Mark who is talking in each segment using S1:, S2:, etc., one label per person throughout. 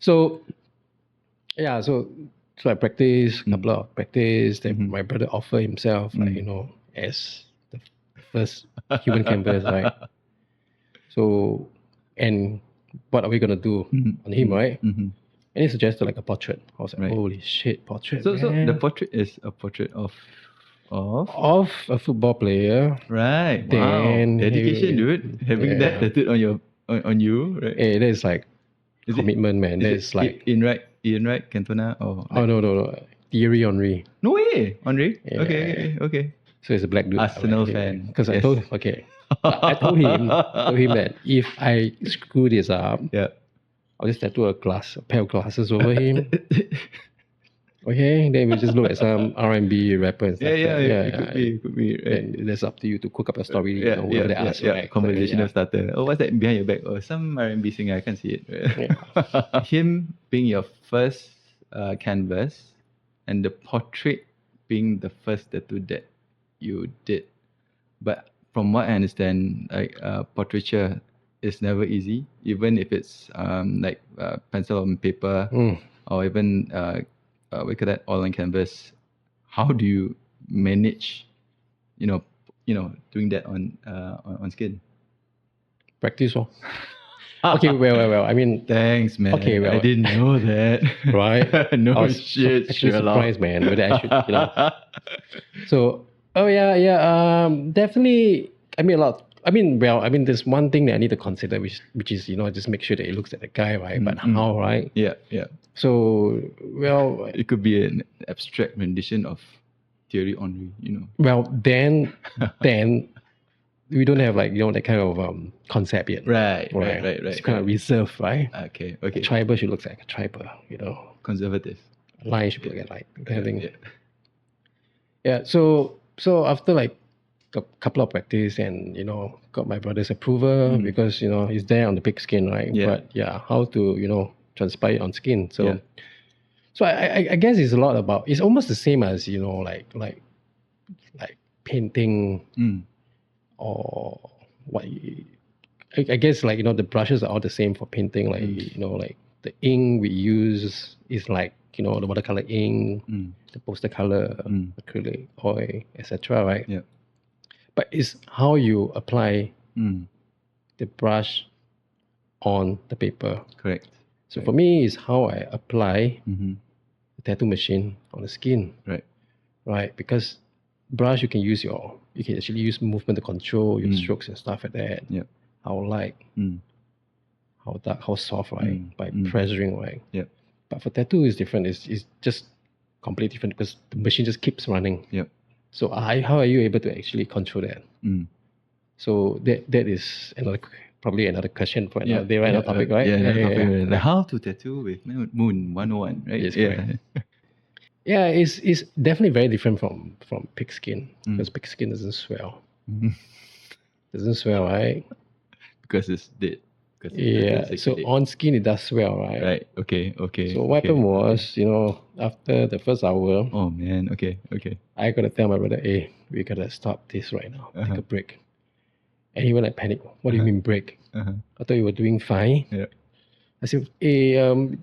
S1: So yeah, so I practice, couple of practice. Then my brother offered himself, like as the first human canvas, right? So, and what are we gonna do on him, right? And he suggested like a portrait. I was like,
S2: Right.
S1: holy shit, portrait,
S2: So
S1: man.
S2: the portrait is a portrait of
S1: Of a football player.
S2: right.
S1: Then
S2: Wow. Dedication, dude. Having that tattooed on your on you, right?
S1: that is like
S2: Is
S1: commitment, man. That
S2: Is
S1: is like
S2: Ian Wright Cantona or
S1: oh no, Thierry Henry.
S2: no way, Henry.
S1: Yeah.
S2: Okay.
S1: So he's a black dude.
S2: Arsenal fan.
S1: Because
S2: Yes.
S1: I told him that if I screw this up,
S2: Yeah.
S1: I'll just tattoo a pair of glasses over him. Okay, then we just look at some R&B rapper and stuff.
S2: It could be. Right.
S1: Then that's up to you to cook up a story.
S2: Yeah,
S1: whatever they ask. Right?
S2: Conversational starter. Oh, what's that behind your back? Oh, some R&B singer. I can't see it.
S1: Yeah.
S2: Him being your first canvas, and the portrait being the first tattoo that you did. But from what I understand, like portraiture is never easy, even if it's like pencil on paper or even we call that oil on canvas. How do you manage, doing that on skin?
S1: Practice. Okay, well. I mean,
S2: thanks, man.
S1: Okay, well,
S2: I didn't know that.
S1: Right?
S2: No
S1: I was
S2: shit,
S1: actually
S2: Sherlock.
S1: surprised, man, whether I should, So, definitely. I mean, there's one thing that I need to consider, which is just make sure that it looks at the guy, right? But how, right?
S2: Yeah.
S1: So,
S2: It could be an abstract rendition of Thierry Henry,
S1: Well, then we don't have like that kind of concept yet.
S2: Right.
S1: It's kind of reserved, right?
S2: Okay.
S1: A tribal should look like a tribal,
S2: Conservative.
S1: A line should look like a line, kind of thing.
S2: Yeah.
S1: Yeah. So after like a couple of practice and got my brother's approval because he's there on the pigskin, right?
S2: Yeah.
S1: But how to transpire on skin. So so I guess it's a lot about, it's almost the same as like painting or what I guess like the brushes are all the same for painting, like like the ink we use is like the watercolor ink, the poster color, acrylic oil, etc., right?
S2: Yeah.
S1: But it's how you apply the brush on the paper.
S2: Correct.
S1: So for me, it's how I apply the tattoo machine on the skin. Right, because brush you can actually use movement to control your strokes and stuff like that.
S2: Yeah.
S1: How light, how dark, how soft, right? By pressuring, right?
S2: Yeah.
S1: But for tattoo, it's different. It's just completely different because the machine just keeps running.
S2: Yep.
S1: So how are you able to actually control that? So that is probably another question for another day, right? Another topic, right?
S2: Yeah. Like how to tattoo with Moon 101, right?
S1: Yes, correct. Yeah, it's definitely very different from pigskin because pigskin doesn't swell. Doesn't swell, right?
S2: Because it's dead.
S1: Yeah. So on skin it does swell, right?
S2: Right. Okay.
S1: So what happened was, after the first hour,
S2: oh man, okay.
S1: I gotta tell my brother, hey, we gotta stop this right now. Take a break. And he went like panic. What do you mean break? I thought you were doing fine.
S2: Yeah.
S1: I said, hey,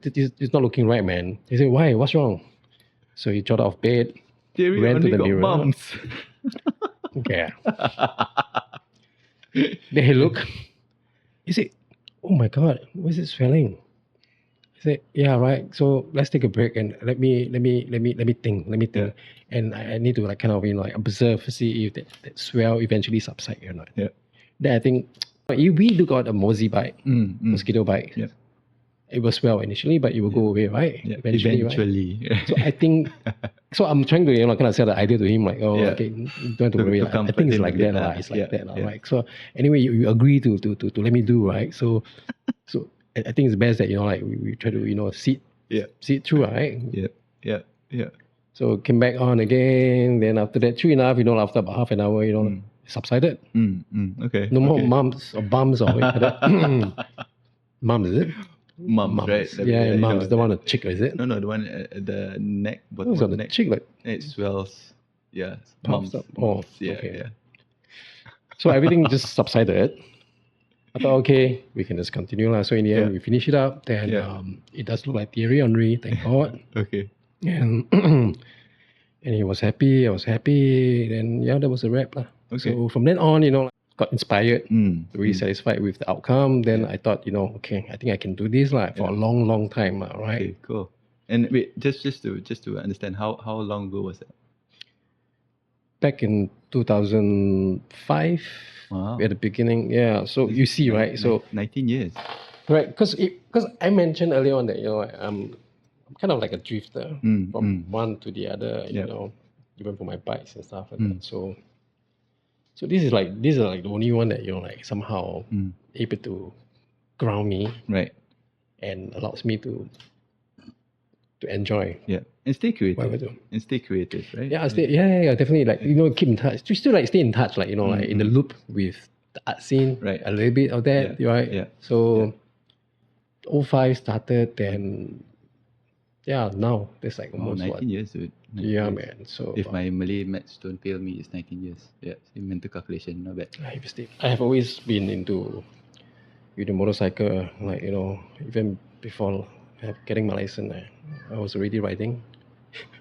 S1: it's not looking right, man. He said, why? What's wrong? So he got out of bed, ran to the mirror.
S2: Bumps.
S1: Yeah. Then he looked. He said, oh my God, why is it swelling? I said, yeah, right. So let's take a break and let me think.
S2: Yeah.
S1: And I need to like kind of observe, see if that swell eventually subside or not.
S2: Yeah.
S1: Then I think we got a mosquito bite.
S2: Yeah.
S1: It will swell initially, but it will go away, right?
S2: Yeah.
S1: Eventually. Right? So I think, so I'm trying to kind of sell the idea to him, like, okay, don't have to worry. I think it's like that, it's like that, right? So anyway, you agree to let me do, right? So I think it's best that like we try to see it through, right?
S2: Yeah.
S1: So came back on again. Then after that, true enough, after about half an hour, subsided.
S2: Okay.
S1: No more mumps or bumps or whatever. Mums, is it?
S2: Mums, right?
S1: Yeah, mums. The one on the cheek, is it?
S2: No, the one at the neck.
S1: What's on the
S2: neck.
S1: cheek? Like
S2: it swells. Yeah.
S1: Puffs up. Oh,
S2: yeah,
S1: okay.
S2: yeah.
S1: So everything just subsided. I thought, okay, we can just continue lah. So in the end,
S2: Yeah.
S1: we finish it up. Then
S2: Yeah.
S1: it does look like Thierry Henry, thank God.
S2: Okay.
S1: And and he was happy. I was happy. Then yeah, that was a wrap lah.
S2: Okay.
S1: So from then on, got inspired, really
S2: Mm.
S1: satisfied with the outcome. Then
S2: Yeah.
S1: I thought, okay, I think I can do this like for a long, long time, right?
S2: Okay, cool. And wait, just to understand, how long ago was that?
S1: Back in 2005,
S2: Wow.
S1: at the beginning, yeah. So you see, right? So
S2: 19 years.
S1: right, because I mentioned earlier on that I'm kind of like a drifter from one to the other, even for my bikes and stuff like that. So this is like the only one that like somehow able to ground me,
S2: Right.
S1: and allows me to enjoy.
S2: Yeah. And stay creative.
S1: Whatever I do.
S2: And stay creative, right?
S1: Yeah, definitely. Like keep in touch. Just still like stay in touch, like like in the loop with the art scene,
S2: Right.
S1: A little bit of that, right?
S2: Yeah.
S1: So, 05 started, then now there's like almost
S2: 19 years, dude. 19
S1: Yeah,
S2: years.
S1: man. So
S2: If my Malay maths don't fail me, it's 19 years. Yeah. So mental calculation, not bad.
S1: I have always been into the motorcycle, like even before getting my license, I was already riding.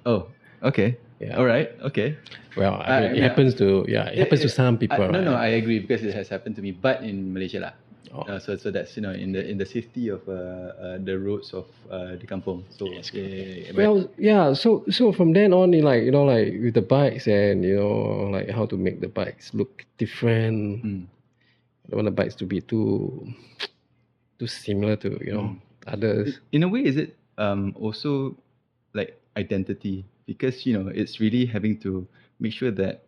S2: Oh, okay.
S1: Yeah.
S2: All right. Okay.
S1: Well, I mean, it happens to to some people.
S2: No,
S1: right?
S2: I agree because it has happened to me, but in Malaysia lah.
S1: Oh.
S2: So that's in the safety of the roads of the kampung. So but-
S1: Well, yeah. So from then on, like with the bikes and like how to make the bikes look different. I don't want the bikes to be too similar to others.
S2: in a way, is it also like identity? Because it's really having to make sure that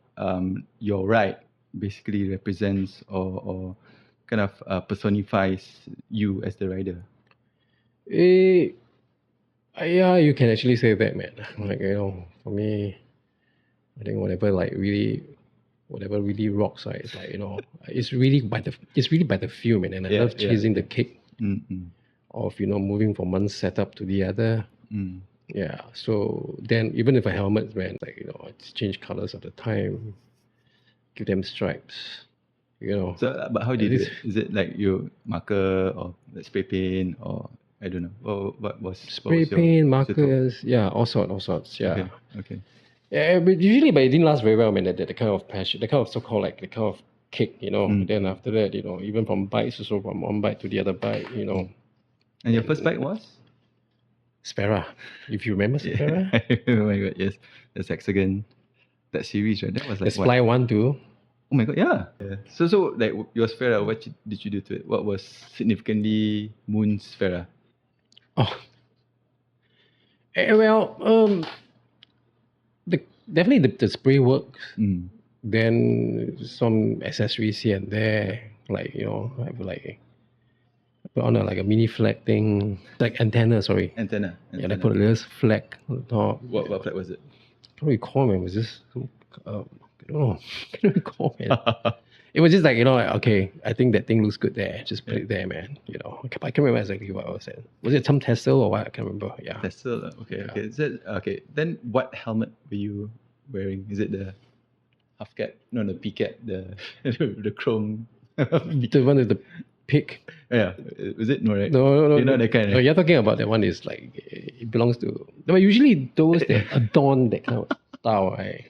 S2: your ride basically represents or kind of personifies you as the rider.
S1: Yeah, you can actually say that, man. Like for me, I think whatever really rocks, right? It's like it's really by the feel, man. And I love chasing the kick of moving from one setup to the other. Yeah. So then, even if a helmet, man, like I just change colors all the time, give them stripes.
S2: So, but how do you do it? Is it like you marker or spray paint or I don't know? Or what was
S1: spray paint, markers, all sorts. Yeah.
S2: Okay.
S1: Yeah, but it didn't last very well, man. That kind of passion, the kind of so-called like the kind of kick, Then after that, even from bikes, also from one bike to the other bike,
S2: And your first bike was?
S1: Spera. If you remember Spera,
S2: Oh my god, yes, the Hexagon, that series, right? That was like
S1: the Fly 1 too.
S2: Oh my god, yeah. So like your Sphera, what did you do to it? What was significantly Moon's Sphera?
S1: Oh. Well, definitely the spray works. Then some accessories here and there, like I have like put on a mini flag thing, like antenna. Sorry.
S2: Antenna.
S1: Yeah, I put a little flag on the top.
S2: What flag was it?
S1: I don't recall, man. Was this? I don't know. I don't recall, man. It was just like okay, I think that thing looks good there. Just put it there, man. I can't remember exactly what I was saying. Was it some Tesla or what? I can't remember. Yeah.
S2: Tesla. Okay.
S1: Yeah.
S2: Okay. Is that okay? Then what helmet were you wearing? Is it the half cap? No, the PCAT. The chrome.
S1: The one with the pig.
S2: Yeah. Was it no? Right?
S1: No.
S2: You're not that kind.
S1: No, you're talking about that one is like it belongs to. But usually those that adorn that kind of style, right?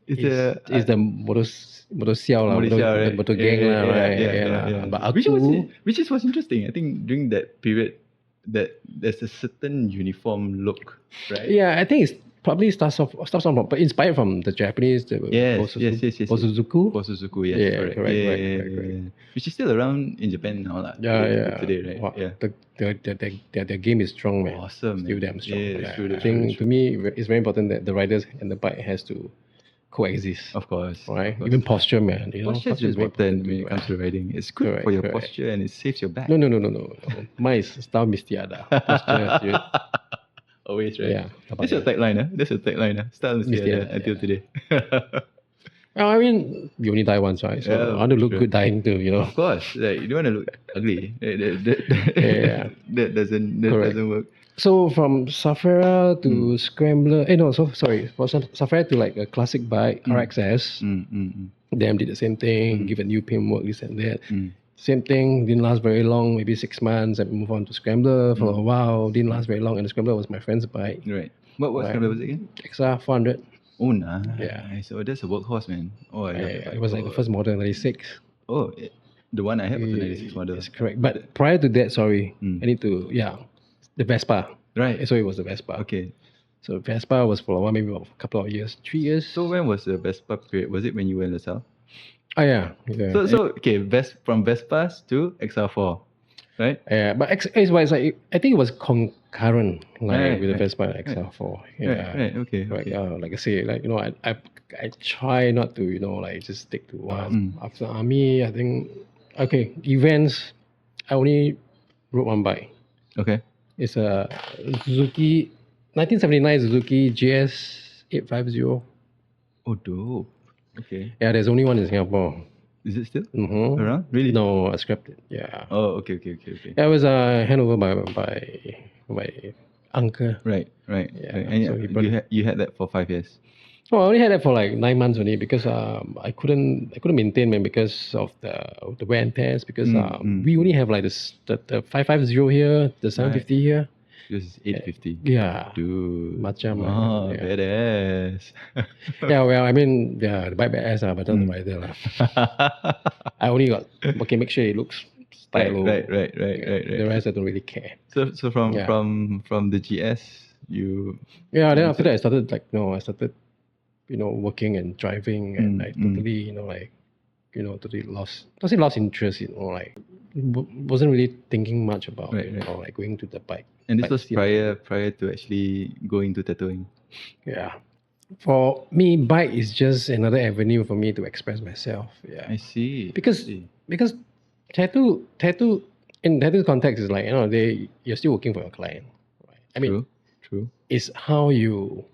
S1: It's the motor xiao lah,
S2: right?
S1: motor gang lah, right?
S2: Yeah.
S1: But
S2: which
S1: Aku,
S2: was interesting. I think during that period, that there's a certain uniform look, right?
S1: yeah, I think it's probably starts off but inspired from the Japanese, the
S2: Yes.
S1: Bosuzuku.
S2: Bosuzuku, yes,
S1: Yeah, correct.
S2: Yeah. Which is still around in Japan now, lah.
S1: Yeah.
S2: Today, right?
S1: Wow,
S2: Yeah.
S1: their game is strong, man.
S2: Awesome,
S1: Still
S2: man.
S1: damn strong.
S2: Yeah, that's true,
S1: I
S2: that's
S1: think
S2: true.
S1: to me it's very important that the riders and the bike has to coexist.
S2: Of course.
S1: Right?
S2: Of course.
S1: Even posture, man.
S2: Posture is
S1: very
S2: important when
S1: too,
S2: it comes to riding. It's good
S1: Correct,
S2: for your
S1: correct.
S2: posture and it saves your back.
S1: No. Mine is style mistiada. Posture, serious.
S2: Always, right?
S1: Yeah.
S2: That's your tagline, huh? That's your tagline, huh? Style mesti
S1: Mesti
S2: ada
S1: ada,
S2: until
S1: yeah.
S2: today.
S1: Well, I mean, you only die once, right? So
S2: Yeah,
S1: I want to look
S2: sure.
S1: good dying too,
S2: Of course, like you don't want to look ugly.
S1: Yeah.
S2: That doesn't
S1: Correct.
S2: work.
S1: So from Safari to Scrambler, for Safari to like a classic bike, RXS, them did the same thing, give a new paintwork, this and that. Same thing, didn't last very long, maybe 6 months. I moved on to Scrambler for a while, didn't last very long, and the Scrambler was my friend's bike.
S2: Right. What
S1: Right.
S2: scrambler was it again?
S1: XR 400.
S2: Oh, nice. Oh, that's a workhorse, man. Oh, I love that bike.
S1: It was like the first model, 96.
S2: Oh, the one I had was the 96 model.
S1: That's correct. But prior to that, sorry, I need to, the Vespa.
S2: Right.
S1: So it was the Vespa.
S2: Okay.
S1: So Vespa was for a while, maybe about a couple of years, 3 years.
S2: So when was the Vespa period? Was it when you were in LaSalle?
S1: Oh, yeah.
S2: So okay, from Vespas to XR4, right?
S1: Yeah, but it's like, I think it was concurrent, like
S2: Right,
S1: with the
S2: right,
S1: Vespa and XR4. Yeah.
S2: Right. Okay.
S1: Like,
S2: Okay.
S1: like I say, like, I try not to, like just stick to one.
S2: Mm.
S1: After army, I think, okay, events, I only rode one bike.
S2: Okay.
S1: It's a Suzuki, 1979 Suzuki GS 850.
S2: Oh, dope. Okay.
S1: Yeah, there's only one in Singapore.
S2: Is it still
S1: Mm-hmm.
S2: around? Really?
S1: No, I scrapped it. Yeah.
S2: Oh, okay.
S1: Yeah, it was handed over by my uncle.
S2: Right.
S1: Yeah,
S2: And
S1: so he brought
S2: you had that for 5 years.
S1: Oh, I only had that for like 9 months only because I couldn't maintain, man, because of the wear and tears, because we only have like the 550 here, the 750 here.
S2: This is 850.
S1: Yeah.
S2: Dude.
S1: Macam,
S2: Oh,
S1: yeah.
S2: badass.
S1: Yeah, well, I mean, the bike badass, but not the rider lah. I only got make sure it looks stylo.
S2: Right.
S1: The rest I don't really care.
S2: So from the GS, you
S1: Yeah, then after that I started working and driving, and I totally totally lost, not say lost interest, wasn't really thinking much about like going to the bike.
S2: And this was
S1: scene.
S2: prior to actually going to tattooing.
S1: Yeah. For me, bike is just another avenue for me to express myself. Yeah.
S2: I see.
S1: Because tattoo in tattoo context is like, you're still working for your client. Right? I mean,
S2: True.
S1: it's how you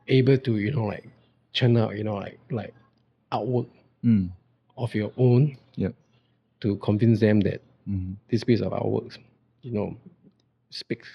S1: able to like churn out like artwork of your own.
S2: Yep.
S1: To convince them that this piece of artwork speaks